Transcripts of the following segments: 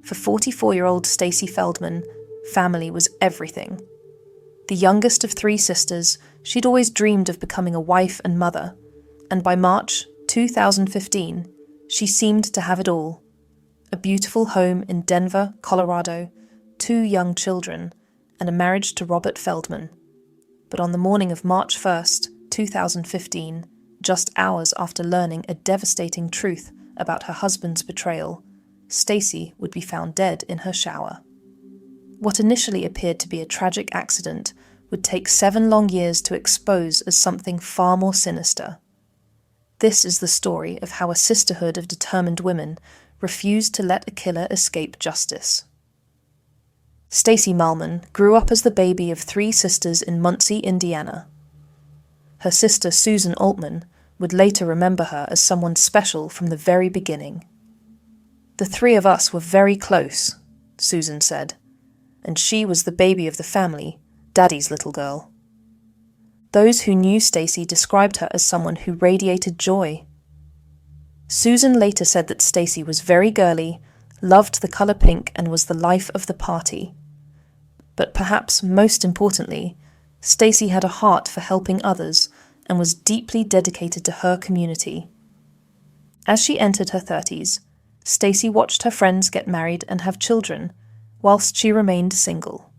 For 44-year-old Stacy Feldman, family was everything. The youngest of 3 sisters, she'd always dreamed of becoming a wife and mother, and by March 2015, she seemed to have it all. A beautiful home in Denver, Colorado, 2 young children, and a marriage to Robert Feldman. But on the morning of March 1st, 2015, just hours after learning a devastating truth about her husband's betrayal, Stacy would be found dead in her shower. What initially appeared to be a tragic accident would take 7 long years to expose as something far more sinister. This is the story of how a sisterhood of determined women refused to let a killer escape justice. Stacy Feldman grew up as the baby of 3 sisters in Muncie, Indiana. Her sister Susan Altman would later remember her as someone special from the very beginning. "The 3 of us were very close," Susan said, "and she was the baby of the family, Daddy's little girl." Those who knew Stacy described her as someone who radiated joy. Susan later said that Stacy was very girly, loved the color pink, and was the life of the party. But perhaps most importantly, Stacy had a heart for helping others and was deeply dedicated to her community. As she entered her 30s, Stacy watched her friends get married and have children, whilst she remained single.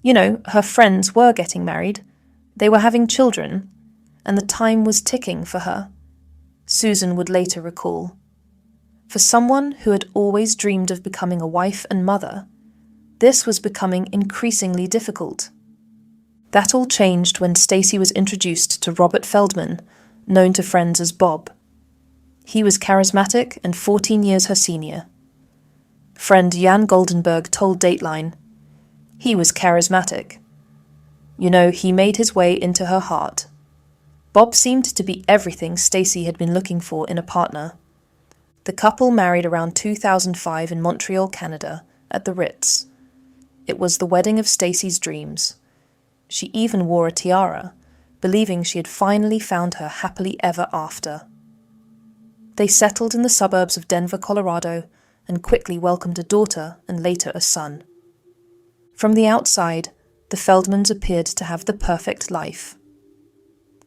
You know, her friends were getting married, they were having children, and the time was ticking for her, Susan would later recall. For someone who had always dreamed of becoming a wife and mother, this was becoming increasingly difficult. That all changed when Stacy was introduced to Robert Feldman, known to friends as Bob. He was charismatic and 14 years her senior. Friend Jan Goldenberg told Dateline, "He was charismatic. You know, he made his way into her heart." Bob seemed to be everything Stacy had been looking for in a partner. The couple married around 2005 in Montreal, Canada, at the Ritz. It was the wedding of Stacy's dreams. She even wore a tiara, believing she had finally found her happily ever after. They settled in the suburbs of Denver, Colorado, and quickly welcomed a daughter and later a son. From the outside, the Feldmans appeared to have the perfect life.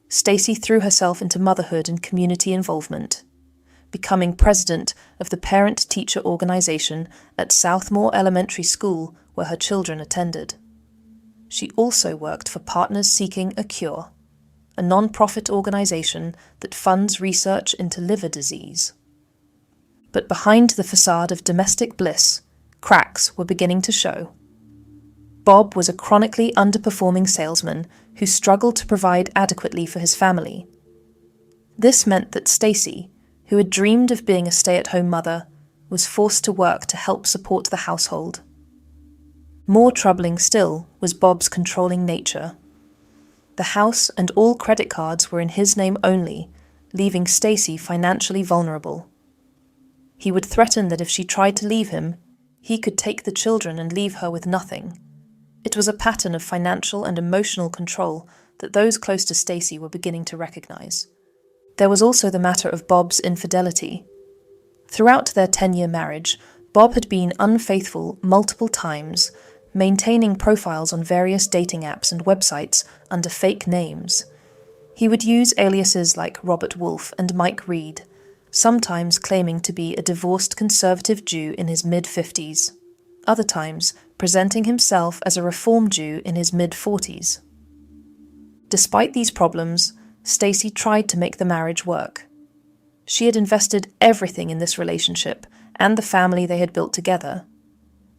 Stacy threw herself into motherhood and community involvement, becoming president of the parent-teacher organization at Southmore Elementary School where her children attended. She also worked for Partners Seeking a Cure, a non-profit organization that funds research into liver disease. But behind the facade of domestic bliss, cracks were beginning to show. Bob was a chronically underperforming salesman who struggled to provide adequately for his family. This meant that Stacy, who had dreamed of being a stay-at-home mother, was forced to work to help support the household. More troubling still was Bob's controlling nature. The house and all credit cards were in his name only, leaving Stacy financially vulnerable. He would threaten that if she tried to leave him, he could take the children and leave her with nothing. It was a pattern of financial and emotional control that those close to Stacy were beginning to recognize. There was also the matter of Bob's infidelity. Throughout their 10-year marriage, Bob had been unfaithful multiple times, maintaining profiles on various dating apps and websites under fake names. He would use aliases like Robert Wolf and Mike Reed, sometimes claiming to be a divorced conservative Jew in his mid-50s, other times presenting himself as a Reform Jew in his mid-40s. Despite these problems, Stacy tried to make the marriage work. She had invested everything in this relationship and the family they had built together.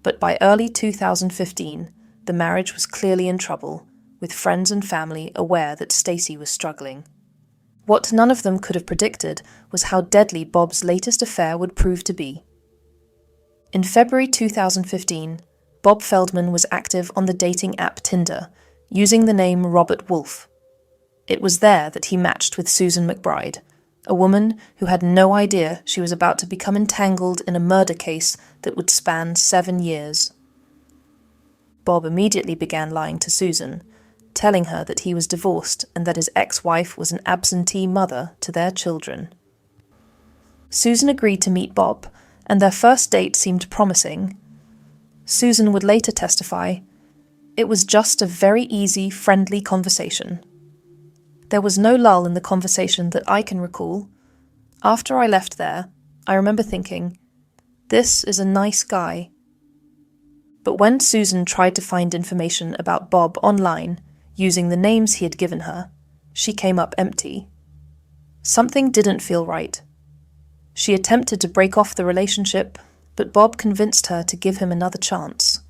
But by early 2015, the marriage was clearly in trouble, with friends and family aware that Stacy was struggling. What none of them could have predicted was how deadly Bob's latest affair would prove to be. In February 2015, Bob Feldman was active on the dating app Tinder, using the name Robert Wolf. It was there that he matched with Susan McBride, a woman who had no idea she was about to become entangled in a murder case that would span 7 years. Bob immediately began lying to Susan, telling her that he was divorced and that his ex-wife was an absentee mother to their children. Susan agreed to meet Bob, and their first date seemed promising. Susan would later testify, "It was just a very easy, friendly conversation. There was no lull in the conversation that I can recall. After I left there, I remember thinking, this is a nice guy." But when Susan tried to find information about Bob online, using the names he had given her, she came up empty. Something didn't feel right. She attempted to break off the relationship, but Bob convinced her to give him another chance.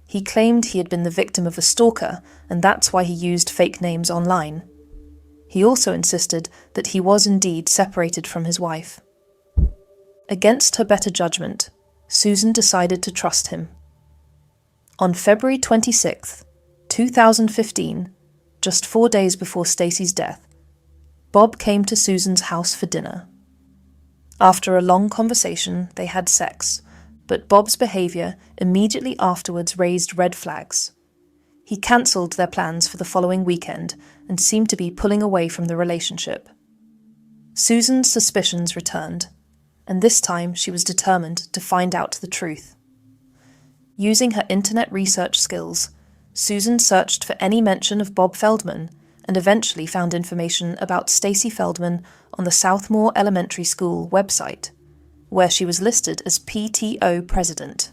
He claimed he had been the victim of a stalker, and that's why he used fake names online. He also insisted that he was indeed separated from his wife. Against her better judgment, Susan decided to trust him. On February 26, 2015, just 4 days before Stacy's death, Bob came to Susan's house for dinner. After a long conversation, they had sex, but Bob's behaviour immediately afterwards raised red flags. He cancelled their plans for the following weekend and seemed to be pulling away from the relationship. Susan's suspicions returned, and this time she was determined to find out the truth. Using her internet research skills, Susan searched for any mention of Bob Feldman and eventually found information about Stacy Feldman on the Southmore Elementary School website, where she was listed as PTO president.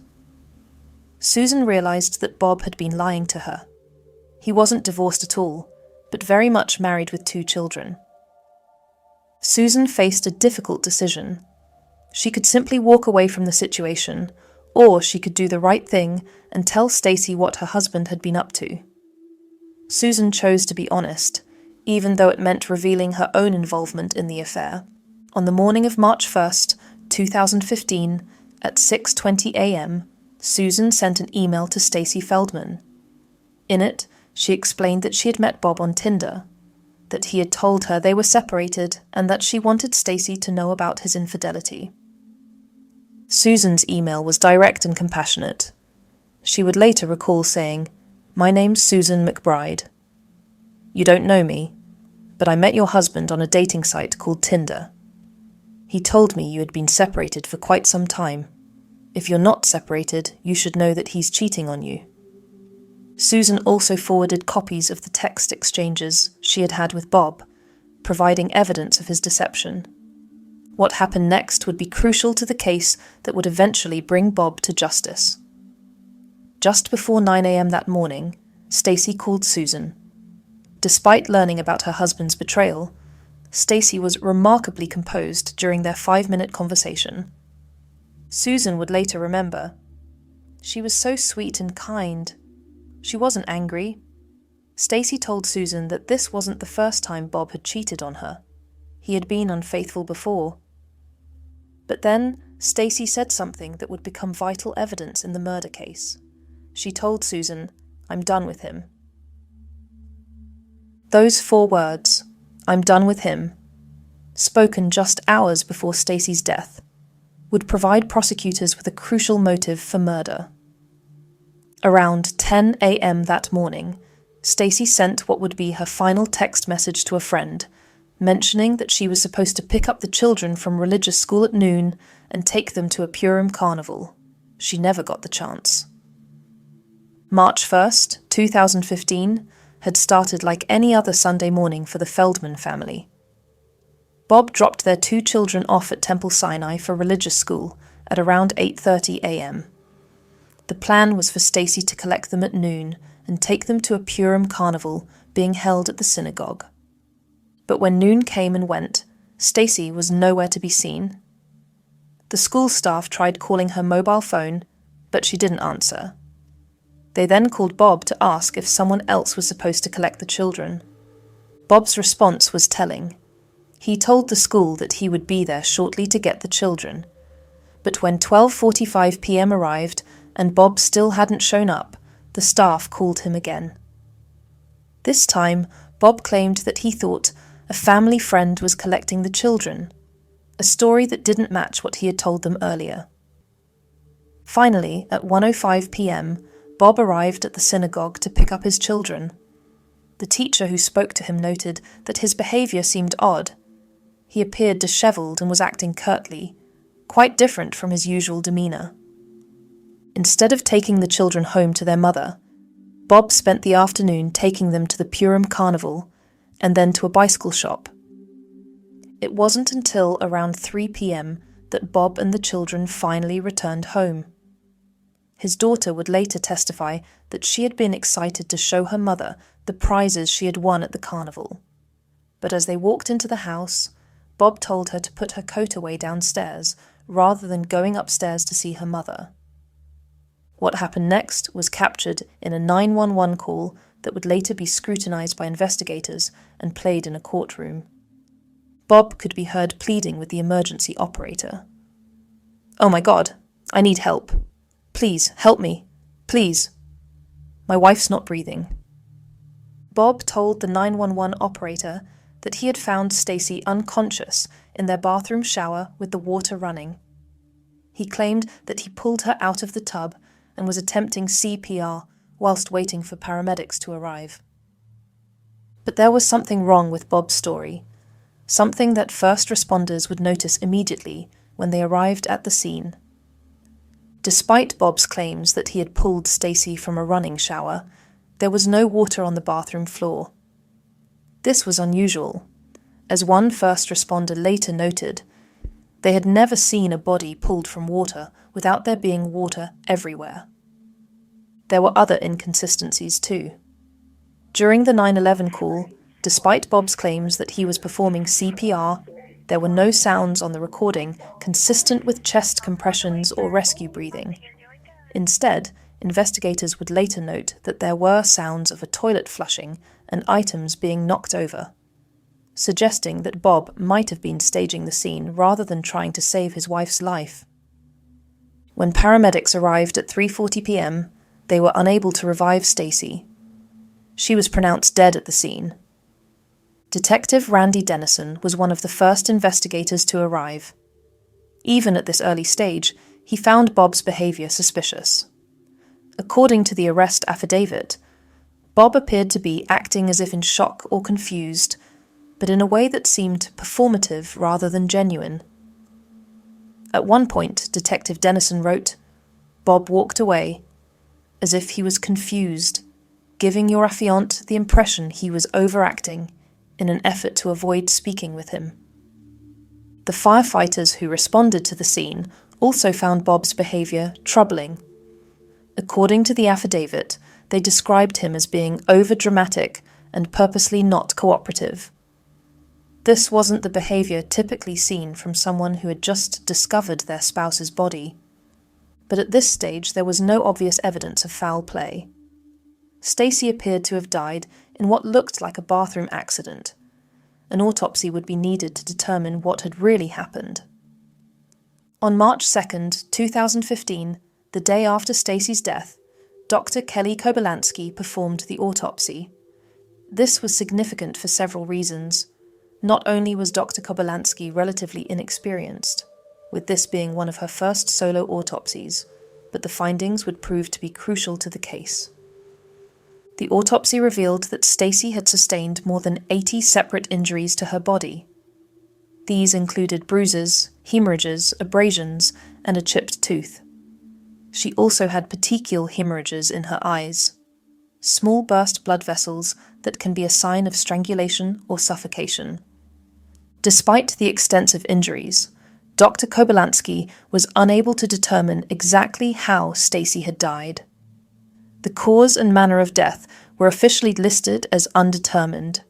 Susan realized that Bob had been lying to her. He wasn't divorced at all, but very much married with 2 children. Susan faced a difficult decision. She could simply walk away from the situation, or she could do the right thing and tell Stacy what her husband had been up to. Susan chose to be honest, even though it meant revealing her own involvement in the affair. On the morning of March 1st, 2015, at 6:20 a.m., Susan sent an email to Stacy Feldman. In it, she explained that she had met Bob on Tinder, that he had told her they were separated, and that she wanted Stacy to know about his infidelity. Susan's email was direct and compassionate. She would later recall saying, "My name's Susan McBride. You don't know me, but I met your husband on a dating site called Tinder. He told me you had been separated for quite some time. If you're not separated, you should know that he's cheating on you." Susan also forwarded copies of the text exchanges she had had with Bob, providing evidence of his deception. What happened next would be crucial to the case that would eventually bring Bob to justice. Just before 9 a.m. that morning, Stacy called Susan. Despite learning about her husband's betrayal, Stacy was remarkably composed during their 5-minute conversation. Susan would later remember, "She was so sweet and kind. She wasn't angry." Stacy told Susan that this wasn't the first time Bob had cheated on her. He had been unfaithful before. But then, Stacy said something that would become vital evidence in the murder case. She told Susan, "I'm done with him." Those 4 words, "I'm done with him," spoken just hours before Stacy's death, would provide prosecutors with a crucial motive for murder. Around 10 a.m. that morning, Stacy sent what would be her final text message to a friend, mentioning that she was supposed to pick up the children from religious school at noon and take them to a Purim carnival. She never got the chance. March 1st, 2015, had started like any other Sunday morning for the Feldman family. Bob dropped their 2 children off at Temple Sinai for religious school at around 8:30 a.m. The plan was for Stacy to collect them at noon and take them to a Purim carnival being held at the synagogue. But when noon came and went, Stacy was nowhere to be seen. The school staff tried calling her mobile phone, but she didn't answer. They then called Bob to ask if someone else was supposed to collect the children. Bob's response was telling. He told the school that he would be there shortly to get the children. But when 12:45 p.m. arrived and Bob still hadn't shown up, the staff called him again. This time, Bob claimed that he thought a family friend was collecting the children, a story that didn't match what he had told them earlier. Finally, at 1:05 p.m., Bob arrived at the synagogue to pick up his children. The teacher who spoke to him noted that his behaviour seemed odd. He appeared dishevelled and was acting curtly, quite different from his usual demeanour. Instead of taking the children home to their mother, Bob spent the afternoon taking them to the Purim Carnival and then to a bicycle shop. It wasn't until around 3 p.m. that Bob and the children finally returned home. His daughter would later testify that she had been excited to show her mother the prizes she had won at the carnival. But as they walked into the house, Bob told her to put her coat away downstairs rather than going upstairs to see her mother. What happened next was captured in a 911 call that would later be scrutinized by investigators and played in a courtroom. Bob could be heard pleading with the emergency operator. "Oh my God, I need help. Please, help me. Please. My wife's not breathing." Bob told the 911 operator that he had found Stacy unconscious in their bathroom shower with the water running. He claimed that he pulled her out of the tub and was attempting CPR whilst waiting for paramedics to arrive. But there was something wrong with Bob's story, something that first responders would notice immediately when they arrived at the scene. Despite Bob's claims that he had pulled Stacy from a running shower, there was no water on the bathroom floor. This was unusual. As one first responder later noted, they had never seen a body pulled from water without there being water everywhere. There were other inconsistencies too. During the 911 call, despite Bob's claims that he was performing CPR, there were no sounds on the recording consistent with chest compressions or rescue breathing. Instead, investigators would later note that there were sounds of a toilet flushing and items being knocked over, suggesting that Bob might have been staging the scene rather than trying to save his wife's life. When paramedics arrived at 3:40 p.m., they were unable to revive Stacy. She was pronounced dead at the scene. Detective Randy Dennison was one of the first investigators to arrive. Even at this early stage, he found Bob's behaviour suspicious. According to the arrest affidavit, Bob appeared to be acting as if in shock or confused, but in a way that seemed performative rather than genuine. At one point, Detective Dennison wrote, "Bob walked away, as if he was confused, giving your affiant the impression he was overacting in an effort to avoid speaking with him." The firefighters who responded to the scene also found Bob's behaviour troubling. According to the affidavit, they described him as being overdramatic and purposely not cooperative. This wasn't the behaviour typically seen from someone who had just discovered their spouse's body. But at this stage there was no obvious evidence of foul play. Stacy appeared to have died in what looked like a bathroom accident. An autopsy would be needed to determine what had really happened. On March 2nd, 2015, the day after Stacy's death, Dr. Kelly Kobolansky performed the autopsy. This was significant for several reasons. Not only was Dr. Kobolansky relatively inexperienced, with this being one of her first solo autopsies, but the findings would prove to be crucial to the case. The autopsy revealed that Stacy had sustained more than 80 separate injuries to her body. These included bruises, hemorrhages, abrasions, and a chipped tooth. She also had petechial hemorrhages in her eyes, small burst blood vessels that can be a sign of strangulation or suffocation. Despite the extensive injuries, Dr. Kobolansky was unable to determine exactly how Stacy had died. The cause and manner of death were officially listed as undetermined.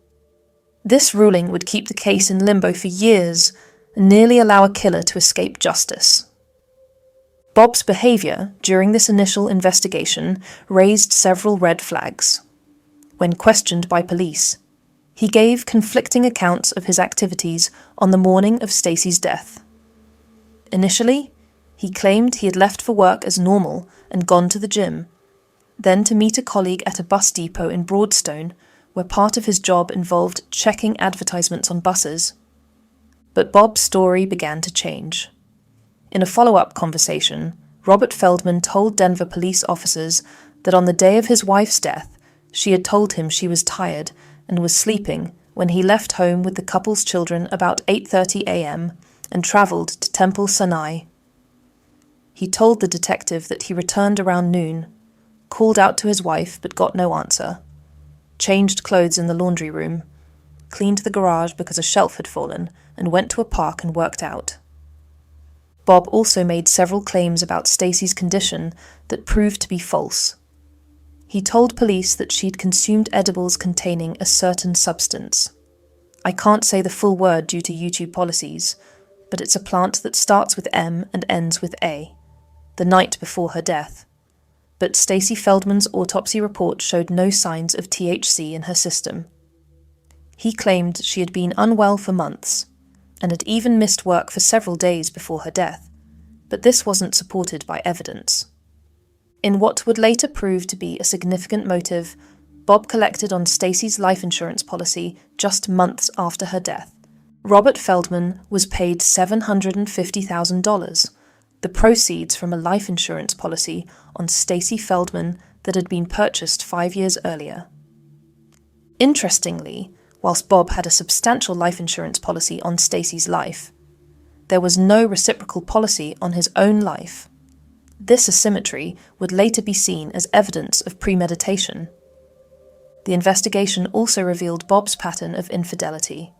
This ruling would keep the case in limbo for years and nearly allow a killer to escape justice. Bob's behaviour during this initial investigation raised several red flags. When questioned by police, he gave conflicting accounts of his activities on the morning of Stacy's death. Initially, he claimed he had left for work as normal and gone to the gym, then to meet a colleague at a bus depot in Broadstone, where part of his job involved checking advertisements on buses. But Bob's story began to change. In a follow-up conversation, Robert Feldman told Denver police officers that on the day of his wife's death, she had told him she was tired and was sleeping when he left home with the couple's children about 8:30 a.m. and travelled to Temple Sinai, He told the detective that he returned around noon, called out to his wife but got no answer, changed clothes in the laundry room, cleaned the garage because a shelf had fallen, and went to a park and worked out. Bob also made several claims about Stacy's condition that proved to be false. He told police that she'd consumed edibles containing a certain substance. I can't say the full word due to YouTube policies, but it's a plant that starts with M and ends with A, the night before her death. But Stacy Feldman's autopsy report showed no signs of THC in her system. He claimed she had been unwell for months, and had even missed work for several days before her death, but this wasn't supported by evidence. In what would later prove to be a significant motive, Bob collected on Stacy's life insurance policy just months after her death. Robert Feldman was paid $750,000, the proceeds from a life insurance policy on Stacy Feldman that had been purchased 5 years earlier. Interestingly, whilst Bob had a substantial life insurance policy on Stacy's life, there was no reciprocal policy on his own life. This asymmetry would later be seen as evidence of premeditation. The investigation also revealed Bob's pattern of infidelity.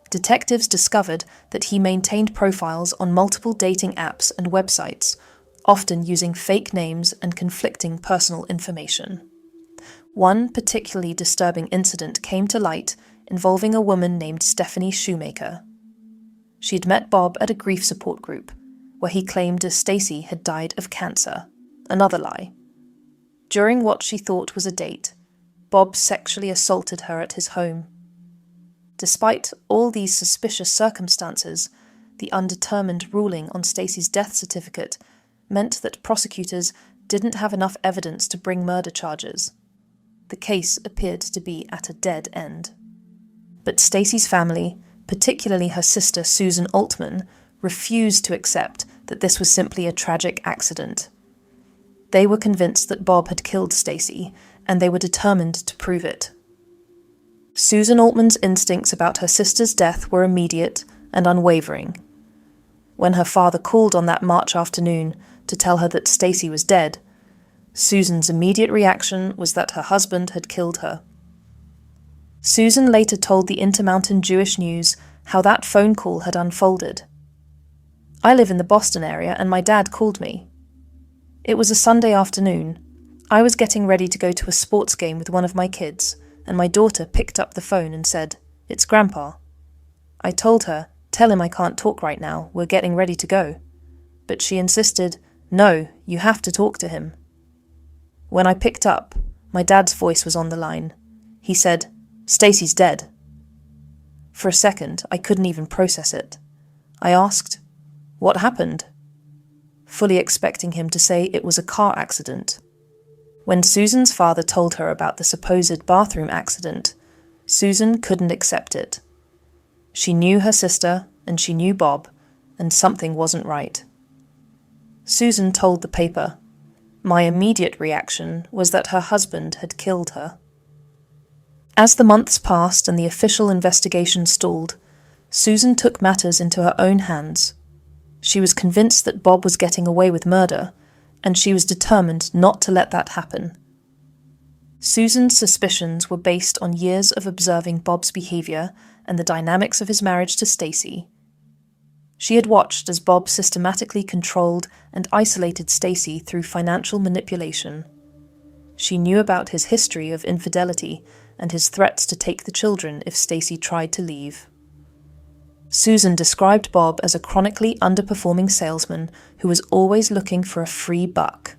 Detectives discovered that he maintained profiles on multiple dating apps and websites, often using fake names and conflicting personal information. One particularly disturbing incident came to light involving a woman named Stephanie Shoemaker. She'd met Bob at a grief support group, where he claimed Stacy had died of cancer, another lie. During what she thought was a date, Bob sexually assaulted her at his home. Despite all these suspicious circumstances, the undetermined ruling on Stacy's death certificate meant that prosecutors didn't have enough evidence to bring murder charges. The case appeared to be at a dead end. But Stacy's family, particularly her sister Susan Altman, refused to accept that this was simply a tragic accident. They were convinced that Bob had killed Stacy, and they were determined to prove it. Susan Altman's instincts about her sister's death were immediate and unwavering. When her father called on that March afternoon to tell her that Stacy was dead, Susan's immediate reaction was that her husband had killed her. Susan later told the Intermountain Jewish News how that phone call had unfolded. "I live in the Boston area and my dad called me. It was a Sunday afternoon. I was getting ready to go to a sports game with one of my kids, and my daughter picked up the phone and said, 'It's Grandpa.' I told her, 'Tell him I can't talk right now, we're getting ready to go.' But she insisted, 'No, you have to talk to him.' When I picked up, my dad's voice was on the line. He said, 'Stacy's dead.' For a second, I couldn't even process it. I asked, 'What happened?' fully expecting him to say it was a car accident. When Susan's father told her about the supposed bathroom accident, Susan couldn't accept it. She knew her sister, and she knew Bob, and something wasn't right. Susan told the paper, 'My immediate reaction was that her husband had killed her.' As the months passed and the official investigation stalled, Susan took matters into her own hands. She was convinced that Bob was getting away with murder, and she was determined not to let that happen. Susan's suspicions were based on years of observing Bob's behavior and the dynamics of his marriage to Stacy. She had watched as Bob systematically controlled and isolated Stacy through financial manipulation. She knew about his history of infidelity and his threats to take the children if Stacy tried to leave. Susan described Bob as a chronically underperforming salesman who was always looking for a free buck.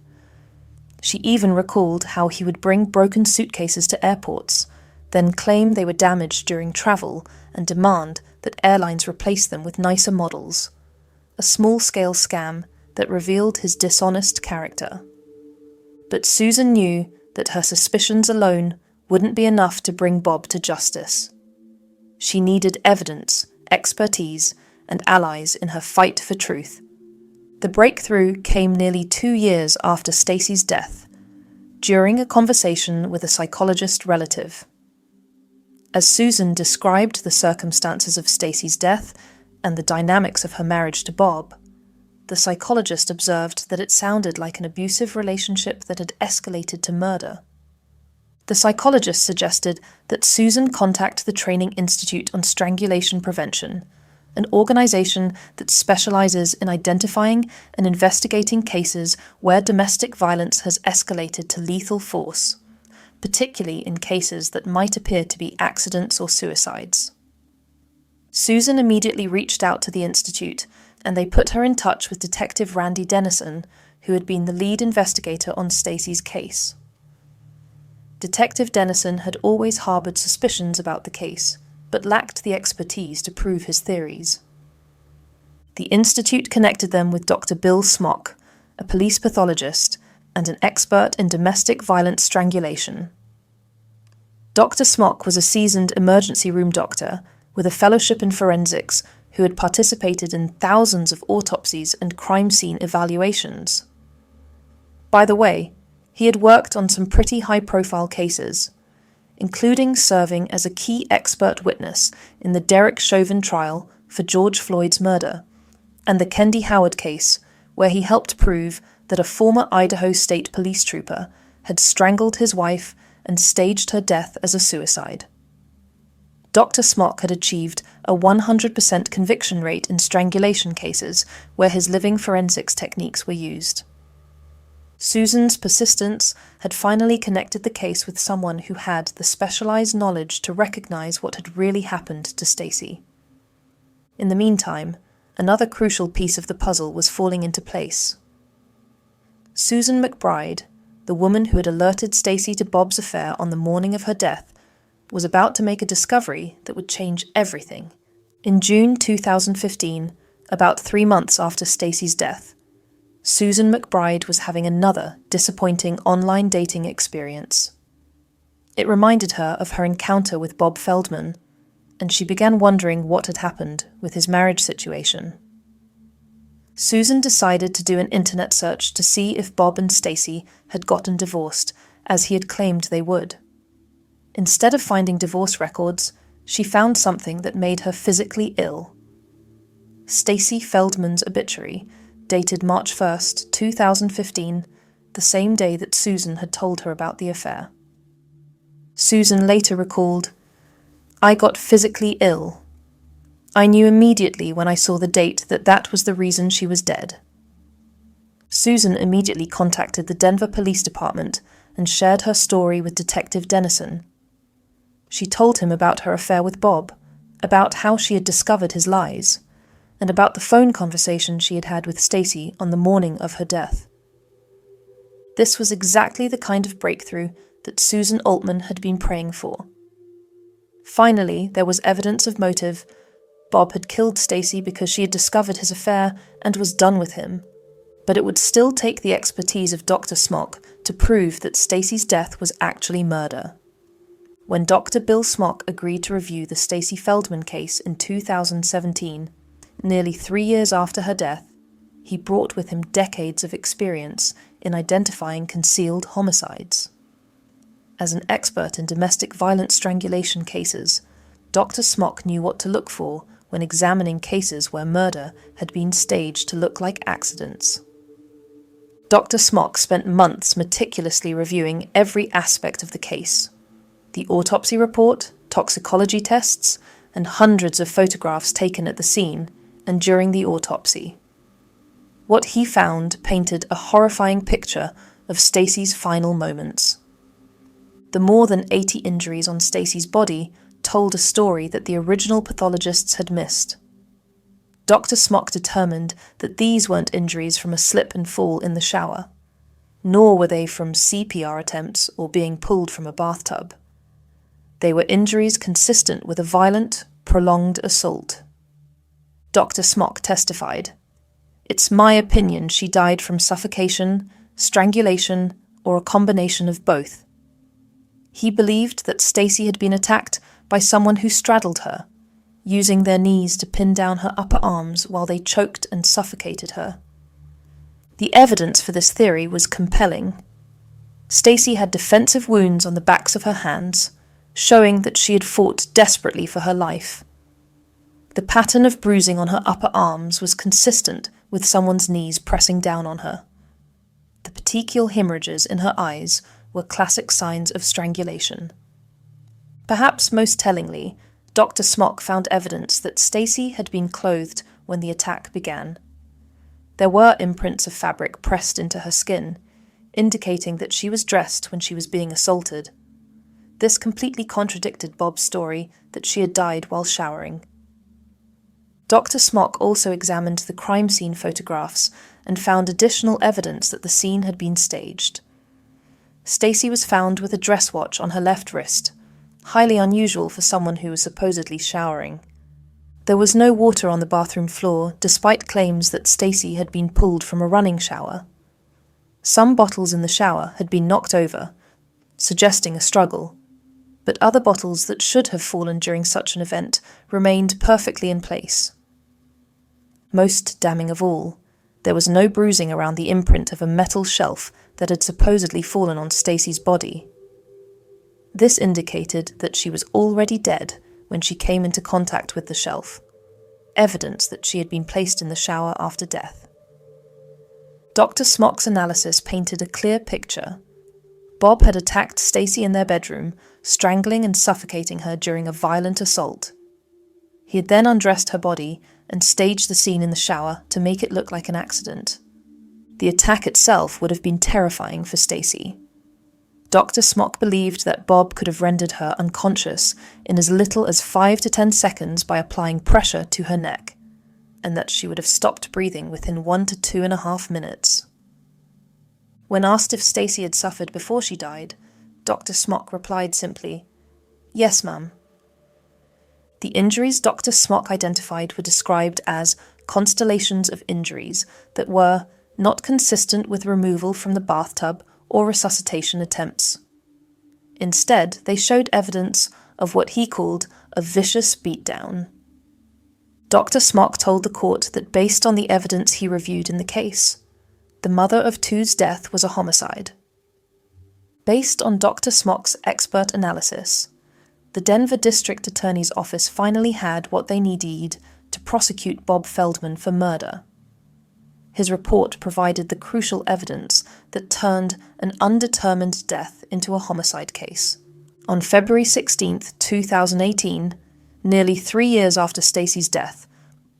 She even recalled how he would bring broken suitcases to airports, then claim they were damaged during travel and demand that airlines replace them with nicer models. A small-scale scam that revealed his dishonest character. But Susan knew that her suspicions alone wouldn't be enough to bring Bob to justice. She needed evidence, expertise, and allies in her fight for truth. The breakthrough came nearly 2 years after Stacy's death, during a conversation with a psychologist relative. As Susan described the circumstances of Stacy's death and the dynamics of her marriage to Bob, The psychologist observed that it sounded like an abusive relationship that had escalated to murder. The psychologist suggested that Susan contact the Training Institute on Strangulation Prevention, an organization that specializes in identifying and investigating cases where domestic violence has escalated to lethal force, particularly in cases that might appear to be accidents or suicides. Susan immediately reached out to the institute, and they put her in touch with Detective Randy Dennison, who had been the lead investigator on Stacy's case. Detective Dennison had always harbored suspicions about the case, but lacked the expertise to prove his theories. The institute connected them with Dr. Bill Smock, a police pathologist and an expert in domestic violence strangulation. Dr. Smock was a seasoned emergency room doctor with a fellowship in forensics who had participated in thousands of autopsies and crime scene evaluations. By the way, he had worked on some pretty high-profile cases, including serving as a key expert witness in the Derek Chauvin trial for George Floyd's murder, and the Kendi Howard case, where he helped prove that a former Idaho State police trooper had strangled his wife and staged her death as a suicide. Dr. Smock had achieved a 100% conviction rate in strangulation cases where his living forensics techniques were used. Susan's persistence had finally connected the case with someone who had the specialized knowledge to recognize what had really happened to Stacy. In the meantime, another crucial piece of the puzzle was falling into place. Susan McBride, the woman who had alerted Stacy to Bob's affair on the morning of her death, was about to make a discovery that would change everything. In June 2015, about 3 months after Stacy's death, Susan McBride was having another disappointing online dating experience. It reminded her of her encounter with Bob Feldman, and she began wondering what had happened with his marriage situation. Susan decided to do an internet search to see if Bob and Stacy had gotten divorced, as he had claimed they would. Instead of finding divorce records, she found something that made her physically ill. Stacy Feldman's obituary, dated March 1st, 2015, the same day that Susan had told her about the affair. Susan later recalled, "I got physically ill. I knew immediately when I saw the date that that was the reason she was dead." Susan immediately contacted the Denver Police Department and shared her story with Detective Dennison. She told him about her affair with Bob, about how she had discovered his lies, and about the phone conversation she had had with Stacy on the morning of her death. This was exactly the kind of breakthrough that Susan Altman had been praying for. Finally, there was evidence of motive. Bob had killed Stacy because she had discovered his affair and was done with him, but it would still take the expertise of Dr. Smock to prove that Stacy's death was actually murder. When Dr. Bill Smock agreed to review the Stacy Feldman case in 2017, nearly 3 years after her death, he brought with him decades of experience in identifying concealed homicides. As an expert in domestic violence strangulation cases, Dr. Smock knew what to look for when examining cases where murder had been staged to look like accidents. Dr. Smock spent months meticulously reviewing every aspect of the case: the autopsy report, toxicology tests, and hundreds of photographs taken at the scene and during the autopsy. What he found painted a horrifying picture of Stacy's final moments. The more than 80 injuries on Stacy's body told a story that the original pathologists had missed. Dr. Smock determined that these weren't injuries from a slip and fall in the shower, nor were they from CPR attempts or being pulled from a bathtub. They were injuries consistent with a violent, prolonged assault. Dr. Smock testified, "It's my opinion she died from suffocation, strangulation, or a combination of both." He believed that Stacy had been attacked by someone who straddled her, using their knees to pin down her upper arms while they choked and suffocated her. The evidence for this theory was compelling. Stacy had defensive wounds on the backs of her hands, showing that she had fought desperately for her life. The pattern of bruising on her upper arms was consistent with someone's knees pressing down on her. The petechial hemorrhages in her eyes were classic signs of strangulation. Perhaps most tellingly, Dr. Smock found evidence that Stacy had been clothed when the attack began. There were imprints of fabric pressed into her skin, indicating that she was dressed when she was being assaulted. This completely contradicted Bob's story that she had died while showering. Dr. Smock also examined the crime scene photographs and found additional evidence that the scene had been staged. Stacy was found with a dress watch on her left wrist, highly unusual for someone who was supposedly showering. There was no water on the bathroom floor, despite claims that Stacy had been pulled from a running shower. Some bottles in the shower had been knocked over, suggesting a struggle, but other bottles that should have fallen during such an event remained perfectly in place. Most damning of all, there was no bruising around the imprint of a metal shelf that had supposedly fallen on Stacy's body. This indicated that she was already dead when she came into contact with the shelf, evidence that she had been placed in the shower after death. Dr. Smock's analysis painted a clear picture. Bob had attacked Stacy in their bedroom, strangling and suffocating her during a violent assault. He had then undressed her body and staged the scene in the shower to make it look like an accident. The attack itself would have been terrifying for Stacy. Dr. Smock believed that Bob could have rendered her unconscious in as little as 5 to 10 seconds by applying pressure to her neck, and that she would have stopped breathing within 1 to 2.5 minutes. When asked if Stacy had suffered before she died, Dr. Smock replied simply, "Yes, ma'am." The injuries Dr. Smock identified were described as constellations of injuries that were not consistent with removal from the bathtub or resuscitation attempts. Instead, they showed evidence of what he called a vicious beatdown. Dr. Smock told the court that based on the evidence he reviewed in the case, the mother of two's death was a homicide. Based on Dr. Smock's expert analysis, the Denver District Attorney's Office finally had what they needed to prosecute Bob Feldman for murder. His report provided the crucial evidence that turned an undetermined death into a homicide case. On February 16, 2018, nearly 3 years after Stacy's death,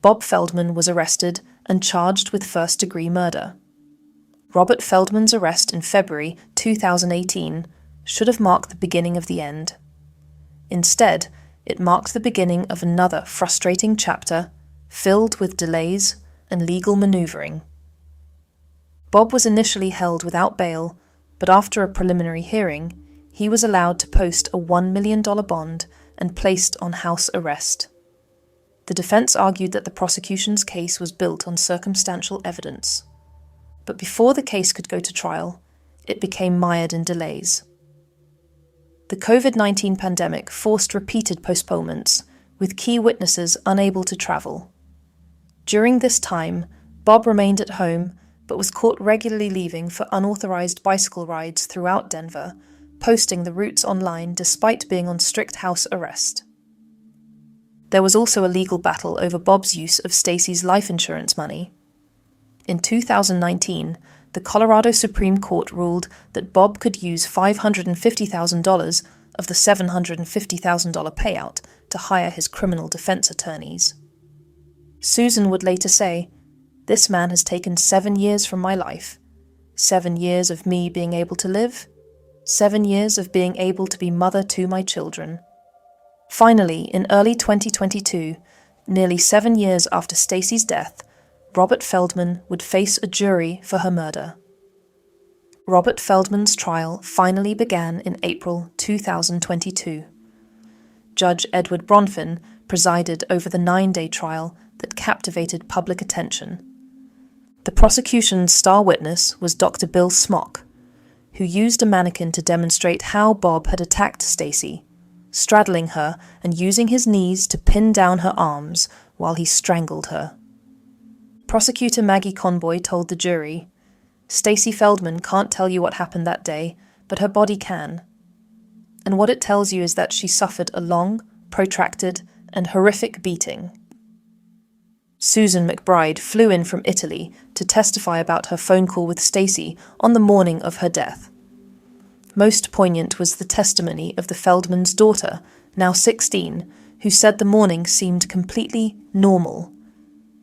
Bob Feldman was arrested and charged with first-degree murder. Robert Feldman's arrest in February 2018 should have marked the beginning of the end. Instead, it marked the beginning of another frustrating chapter filled with delays and legal maneuvering. Bob was initially held without bail, but after a preliminary hearing, he was allowed to post a $1 million bond and placed on house arrest. The defense argued that the prosecution's case was built on circumstantial evidence. But before the case could go to trial, it became mired in delays. The COVID-19 pandemic forced repeated postponements, with key witnesses unable to travel. During this time, Bob remained at home, but was caught regularly leaving for unauthorized bicycle rides throughout Denver, posting the routes online despite being on strict house arrest. There was also a legal battle over Bob's use of Stacy's life insurance money. In 2019, the Colorado Supreme Court ruled that Bob could use $550,000 of the $750,000 payout to hire his criminal defense attorneys. Susan would later say, "This man has taken 7 years from my life, 7 years of me being able to live, 7 years of being able to be mother to my children." Finally, in early 2022, nearly 7 years after Stacy's death, Robert Feldman would face a jury for her murder. Robert Feldman's trial finally began in April 2022. Judge Edward Bronfin presided over the 9-day trial that captivated public attention. The prosecution's star witness was Dr. Bill Smock, who used a mannequin to demonstrate how Bob had attacked Stacy, straddling her and using his knees to pin down her arms while he strangled her. Prosecutor Maggie Conboy told the jury, "Stacy Feldman can't tell you what happened that day, but her body can. And what it tells you is that she suffered a long, protracted, and horrific beating." Susan McBride flew in from Italy to testify about her phone call with Stacy on the morning of her death. Most poignant was the testimony of the Feldman's daughter, now 16, who said the morning seemed completely normal.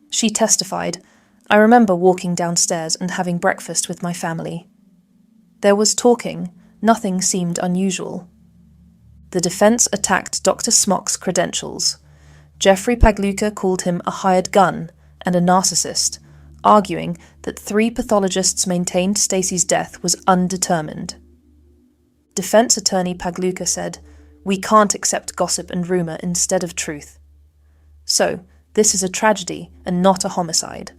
She testified, "I remember walking downstairs and having breakfast with my family. There was talking, nothing seemed unusual." The defense attacked Dr. Smock's credentials. Jeffrey Pagluka called him a hired gun and a narcissist, arguing that 3 pathologists maintained Stacy's death was undetermined. Defense attorney Pagluka said, "We can't accept gossip and rumor instead of truth. So, this is a tragedy and not a homicide."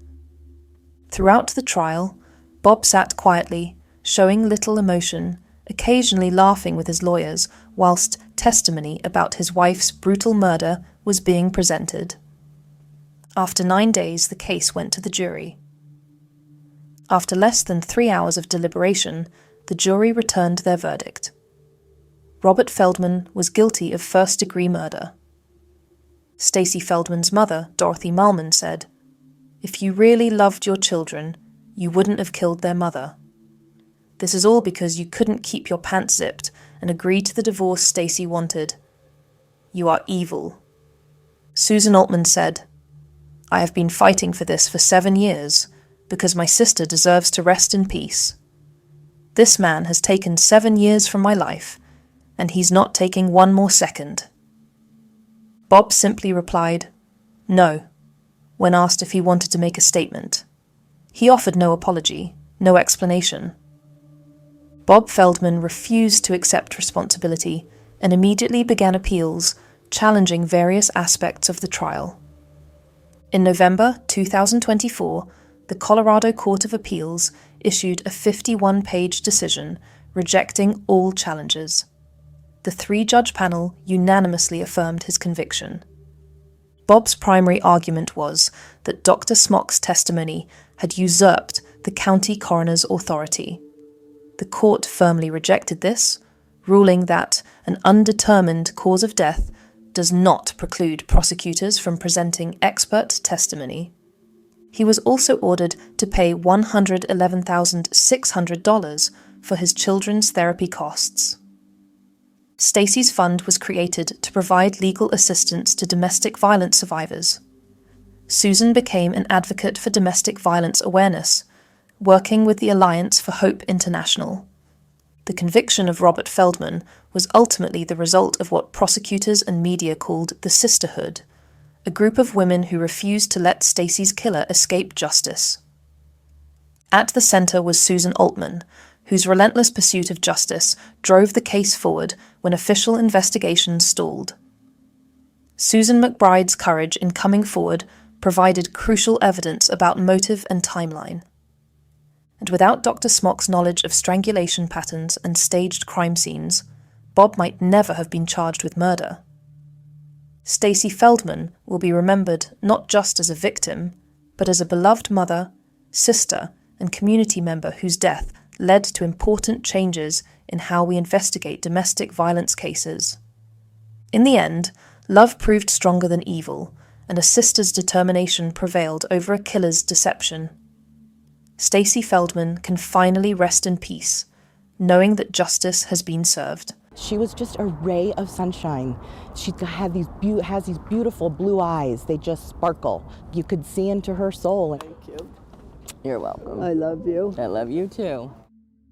Throughout the trial, Bob sat quietly, showing little emotion, occasionally laughing with his lawyers, whilst testimony about his wife's brutal murder was being presented. After 9 days, the case went to the jury. After less than 3 hours of deliberation, the jury returned their verdict. Robert Feldman was guilty of first-degree murder. Stacy Feldman's mother, Dorothy Malman, said, "If you really loved your children, you wouldn't have killed their mother. This is all because you couldn't keep your pants zipped and agree to the divorce Stacy wanted. You are evil." Susan Altman said, "I have been fighting for this for 7 years because my sister deserves to rest in peace. This man has taken 7 years from my life, and he's not taking 1 more second." Bob simply replied, "No," when asked if he wanted to make a statement. He offered no apology, no explanation. Bob Feldman refused to accept responsibility and immediately began appeals, challenging various aspects of the trial. In November 2024, the Colorado Court of Appeals issued a 51-page decision rejecting all challenges. The 3-judge panel unanimously affirmed his conviction. Bob's primary argument was that Dr. Smock's testimony had usurped the county coroner's authority. The court firmly rejected this, ruling that an undetermined cause of death does not preclude prosecutors from presenting expert testimony. He was also ordered to pay $111,600 for his children's therapy costs. Stacy's fund was created to provide legal assistance to domestic violence survivors. Susan became an advocate for domestic violence awareness, working with the Alliance for Hope International. The conviction of Robert Feldman was ultimately the result of what prosecutors and media called the Sisterhood, a group of women who refused to let Stacy's killer escape justice. At the center was Susan Altman, whose relentless pursuit of justice drove the case forward when official investigations stalled. Susan McBride's courage in coming forward provided crucial evidence about motive and timeline. And without Dr. Smock's knowledge of strangulation patterns and staged crime scenes, Bob might never have been charged with murder. Stacy Feldman will be remembered not just as a victim, but as a beloved mother, sister, and community member whose death led to important changes in how we investigate domestic violence cases. In the end, love proved stronger than evil, and a sister's determination prevailed over a killer's deception. Stacy Feldman can finally rest in peace, knowing that justice has been served. She was just a ray of sunshine. She has these beautiful blue eyes. They just sparkle. You could see into her soul. Thank you. You're welcome. I love you. I love you too.